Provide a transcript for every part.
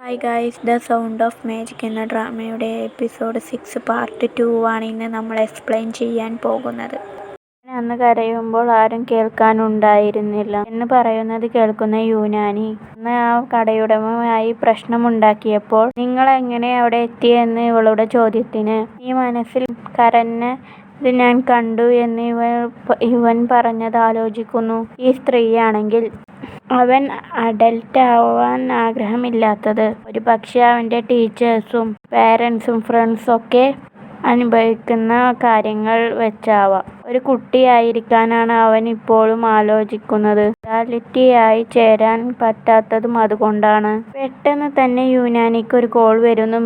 Hi guys, the sound of magic എന്ന ഡ്രാമയുടെ episode 6 part 2 ആണ് ഇന്ന് നമ്മൾ എക്സ്പ്ലെയിൻ ചെയ്യാൻ പോകുന്നത്. അന്ന് കരയുമ്പോൾ ആരും കേൾക്കാനുണ്ടായിരുന്നില്ല എന്ന് പറയുന്നത് കേൾക്കുന്ന യൂനാനി അന്ന് ആ കടയുടമയുമായി പ്രശ്നമുണ്ടാക്കിയപ്പോൾ നിങ്ങൾ എങ്ങനെ അവിടെ എത്തിയെന്ന് ഇവളുടെ ചോദ്യത്തിന് ഈ മനസ്സിൽ കരഞ്ഞത് ഞാൻ കണ്ടു എന്ന് ഇവൻ പറഞ്ഞത് ആലോചിക്കുന്നു. ഈ സ്ത്രീയാണെങ്കിൽ അവൻ അഡൽട്ട് ആവാൻ ആഗ്രഹമില്ലാത്തത് ഒരു പക്ഷേ അവൻ്റെ ടീച്ചേഴ്സും പേരൻസും ഫ്രണ്ട്സും ഒക്കെ അനുഭവിക്കുന്ന കാര്യങ്ങൾ വെച്ചാവാം. ഒരു കുട്ടിയായിരിക്കാനാണ് അവൻ ഇപ്പോഴും ആലോചിക്കുന്നത്. റിയാലിറ്റിയായി ചേരാൻ പറ്റാത്തതും അതുകൊണ്ടാണ്. പെട്ടെന്ന് തന്നെ യൂനാനിക്ക് ഒരു കോൾ വരുന്നു.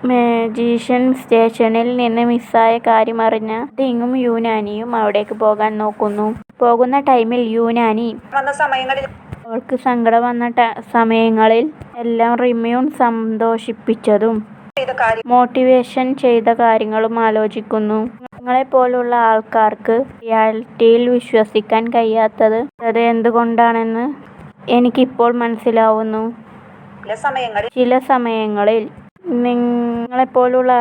മജീഷ്യൻ സ്റ്റേഷനിൽ നിന്ന് മിസ്സായ കാര്യം അറിഞ്ഞ ഡിങ്ങും യൂനാനിയും അവിടേക്ക് പോകാൻ നോക്കുന്നു. പോകുന്ന ടൈമിൽ യൂനാനി അവൾക്ക് സങ്കടം വന്ന സമയങ്ങളിൽ എല്ലാം റിമ്യൂൺ സന്തോഷിപ്പിച്ചതും മോട്ടിവേഷൻ ചെയ്ത കാര്യങ്ങളും ആലോചിക്കുന്നു. നിങ്ങളെപ്പോലുള്ള ആൾക്കാർക്ക് റിയാലിറ്റിയിൽ വിശ്വസിക്കാൻ കഴിയാത്തത് എന്തുകൊണ്ടാണെന്ന് എനിക്കിപ്പോൾ മനസ്സിലാവുന്നു. ചില സമയങ്ങളിൽ നിങ്ങളെപ്പോലുള്ള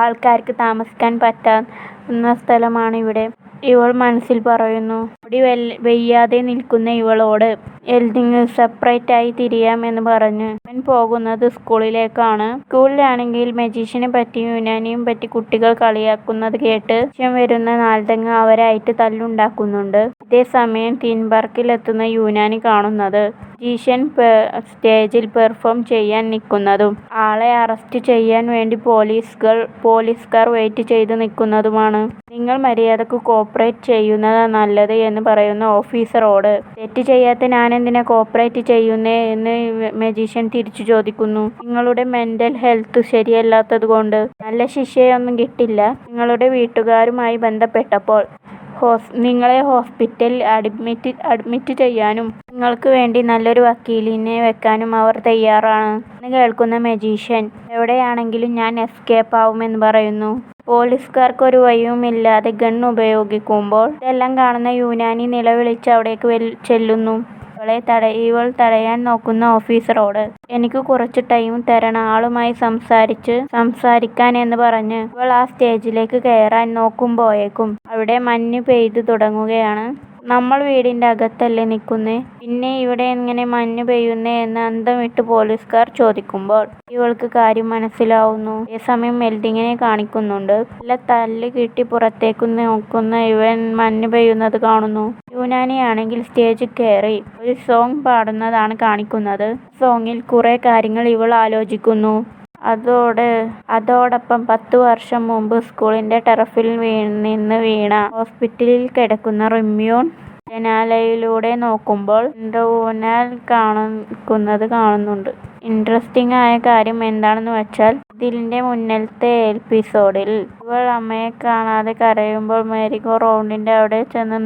ആൾക്കാർക്ക് താമസിക്കാൻ പറ്റാവുന്ന സ്ഥലമാണ് ഇവിടെ, ഇവൾ മനസ്സിൽ പറയുന്നു. മുടി വെയ്യാതെ നിൽക്കുന്ന ഇവളോട് എൽഡിങ് സെപ്പറേറ്റ് ആയി തിരിയാം എന്ന് പറഞ്ഞ് അവൻ പോകുന്നത് സ്കൂളിലേക്കാണ്. സ്കൂളിലാണെങ്കിൽ മജീഷ്യനെ പറ്റി യൂനാനിയും പറ്റി കുട്ടികൾ കളിയാക്കുന്നത് കേട്ട് വരുന്ന നാൽഡങ് അവരായിട്ട് തല്ലുണ്ടാക്കുന്നുണ്ട്. ഇതേസമയം തീം പാർക്കിൽ എത്തുന്ന യൂനാനി കാണുന്നത് മജീഷ്യൻ സ്റ്റേജിൽ പെർഫോം ചെയ്യാൻ നിൽക്കുന്നതും ആളെ അറസ്റ്റ് ചെയ്യാൻ വേണ്ടി പോലീസുകാർ വെയിറ്റ് ചെയ്ത് നിൽക്കുന്നതുമാണ്. നിങ്ങൾ മര്യാദക്ക് കോപ്പറേറ്റ് ചെയ്യുന്നതാ നല്ലത് എന്ന് പറയുന്ന ഓഫീസറോട് തെറ്റ് ചെയ്യാത്ത ഞാനെന്തിനാ കോപ്പറേറ്റ് ചെയ്യുന്നേ എന്ന് മജീഷ്യൻ തിരിച്ചു ചോദിക്കുന്നു. നിങ്ങളുടെ മെന്റൽ ഹെൽത്ത് ശരിയല്ലാത്തതുകൊണ്ട് നല്ല ശിക്ഷയൊന്നും കിട്ടില്ല. നിങ്ങളുടെ വീട്ടുകാരുമായി ബന്ധപ്പെട്ടപ്പോൾ നിങ്ങളെ ഹോസ്പിറ്റലിൽ അഡ്മിറ്റ് ചെയ്യാനും നിങ്ങൾക്ക് വേണ്ടി നല്ലൊരു വക്കീലിനെ വെക്കാനും അവർ തയ്യാറാണ് എന്ന് കേൾക്കുന്ന മജീഷ്യൻ എവിടെയാണെങ്കിലും ഞാൻ എസ്കേപ്പ് ആവുമെന്ന് പറയുന്നു. പോലീസുകാർക്ക് ഒരു വഴിയുമില്ലാതെ ഗൺ ഉപയോഗിക്കുമ്പോൾ ഇതെല്ലാം കാണുന്ന യൂനാനി നിലവിളിച്ച് അവിടേക്ക് ചെല്ലുന്നു. ഇവൾ തടയാൻ നോക്കുന്ന ഓഫീസറോട് എനിക്ക് കുറച്ച് ടൈം തരണം, ആളുമായി സംസാരിക്കാൻ എന്ന് പറഞ്ഞ് ഇവൾ ആ സ്റ്റേജിലേക്ക് കയറാൻ നോക്കുമ്പോഴേക്കും അവിടെ മഞ്ഞ് പെയ്തു തുടങ്ങുകയാണ്. നമ്മൾ വീടിന്റെ അകത്തല്ലേ നിൽക്കുന്നേ, പിന്നെ ഇവിടെ എങ്ങനെ മഞ്ഞ് പെയ്യുന്നേ എന്ന് അന്തം വിട്ട് പോലീസുകാർ ചോദിക്കുമ്പോൾ ഇവൾക്ക് കാര്യം മനസ്സിലാവുന്നു. അതേസമയം എൽഡിങ്ങിനെ കാണിക്കുന്നുണ്ട്. നല്ല തല്ല് കിട്ടി പുറത്തേക്ക് നോക്കുന്ന ഇവൻ മഞ്ഞ് പെയ്യുന്നത് കാണുന്നു. യൂനാനിയാണെങ്കിൽ സ്റ്റേജിൽ കയറി ഒരു സോങ് പാടുന്നതാണ് കാണിക്കുന്നത്. സോങ്ങിൽ കുറെ കാര്യങ്ങൾ ഇവൾ ആലോചിക്കുന്നു. അതോടൊപ്പം 10 വർഷം മുമ്പ് സ്കൂളിന്റെ ടെറസിൽ നിന്ന് വീണ ഹോസ്പിറ്റലിൽ കിടക്കുന്ന റിമ്യൂൺ ജനാലയിലൂടെ നോക്കുമ്പോൾ ഡ്രൂനാൽ കാണിക്കുന്നത് കാണുന്നുണ്ട്. ഇൻട്രസ്റ്റിംഗ് ആയ കാര്യം എന്താണെന്ന് വെച്ചാൽ ഇതിന്റെ മുന്നത്തെ എപ്പിസോഡിൽ ഇവൾ അമ്മയെ കാണാതെ കരയുമ്പോൾ മെരിഗോ റൗണ്ടിന്റെ അവിടെ ചെന്ന്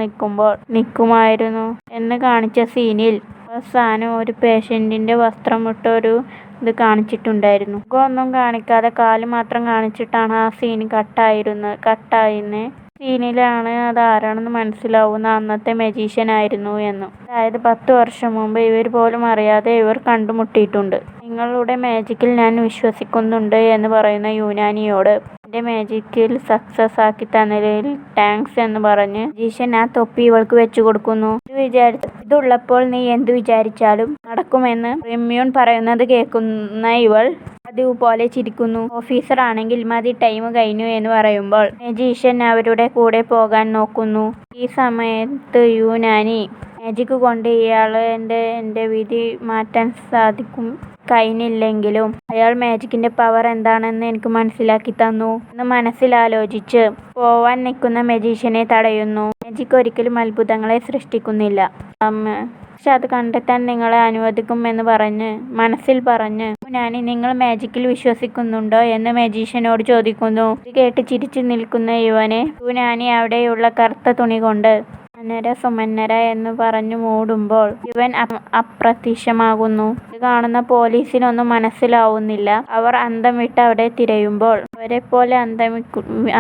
നിൽക്കുമായിരുന്നു എന്ന് കാണിച്ച സീനിൽ അവസാനം ഒരു പേഷ്യന്റിന്റെ വസ്ത്രമിട്ട ഒരു ഇത് കാണിച്ചിട്ടുണ്ടായിരുന്നു. മുഖമൊന്നും കാണിക്കാതെ കാല് മാത്രം കാണിച്ചിട്ടാണ് ആ സീൻ കട്ടായിരുന്നേ. സീനിലാണ് അത് ആരാണെന്ന് മനസ്സിലാവുന്ന അന്നത്തെ മജീഷ്യൻ ആയിരുന്നു എന്ന്. അതായത് 10 വർഷം മുമ്പ് ഇവർ പോലും അറിയാതെ ഇവർ കണ്ടുമുട്ടിയിട്ടുണ്ട്. നിങ്ങളുടെ മാജിക്കിൽ ഞാൻ വിശ്വസിക്കുന്നുണ്ട് എന്ന് പറയുന്ന യൂനാനിയോട് എന്റെ മാജിക്കിൽ സക്സസ് ആക്കി തന്നതിൽ താങ്ക്സ് എന്ന് പറഞ്ഞ് മജീഷ്യൻ ആ തൊപ്പി ഇവൾക്ക് വെച്ചു കൊടുക്കുന്നു. ഇതുള്ളപ്പോൾ നീ എന്ത് വിചാരിച്ചാലും നടക്കുമെന്ന് റിമ്യൂൺ പറയുന്നത് കേൾക്കുന്ന ഇവൾ പതിവ് പോലെ ചിരിക്കുന്നു. ഓഫീസർ ആണെങ്കിൽ മതി, ടൈം കഴിഞ്ഞു എന്ന് പറയുമ്പോൾ മജീഷ്യൻ അവരുടെ കൂടെ പോകാൻ നോക്കുന്നു. ഈ സമയത്ത് യൂനാനി മാജിക് കൊണ്ട് ഇയാളെ എന്റെ വിധി മാറ്റാൻ കഴിഞ്ഞില്ലെങ്കിലും അയാൾ മാജിക്കിന്റെ പവർ എന്താണെന്ന് എനിക്ക് മനസ്സിലാക്കി തന്നു എന്ന് മനസ്സിലാലോചിച്ച് പോവാൻ നിൽക്കുന്ന മജീഷ്യനെ തടയുന്നു. മാജിക് ഒരിക്കലും അത്ഭുതങ്ങളെ സൃഷ്ടിക്കുന്നില്ല, പക്ഷെ അത് കണ്ടെത്താൻ നിങ്ങളെ അനുവദിക്കും എന്ന് മനസ്സിൽ പറഞ്ഞ് യൂനാനി നിങ്ങൾ മാജിക്കിൽ വിശ്വസിക്കുന്നുണ്ടോ എന്ന് മജീഷ്യനോട് ചോദിക്കുന്നു. ഇത് കേട്ട് ചിരിച്ചു നിൽക്കുന്ന യൂനാനി അവിടെയുള്ള കറുത്ത തുണി കൊണ്ട് അനര സുമനര എന്നു പറഞ്ഞു മൂടുമ്പോൾ ശിവൻ അപ്രത്യക്ഷമാകുന്നു. ഇത് കാണുന്ന പോലീസിനൊന്നും മനസ്സിലാവുന്നില്ല. അവർ അന്തം വിട്ട് അവിടെ തിരയുമ്പോൾ അവരെപ്പോലെ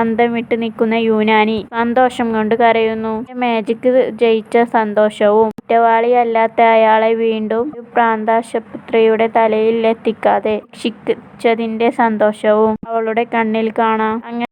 അന്തം വിട്ട് നിൽക്കുന്ന യൂനാനി സന്തോഷം കൊണ്ട് കരയുന്നു. തന്റെ മാജിക് ജയിച്ച സന്തോഷവും കുറ്റവാളിയല്ലാത്ത അയാളെ വീണ്ടും ഒരു ഭ്രാന്താശുപത്രിയുടെ തലയിൽ എത്തിക്കാതെ രക്ഷിച്ചതിന്റെ സന്തോഷവും അവളുടെ കണ്ണിൽ കാണാം. അങ്ങനെ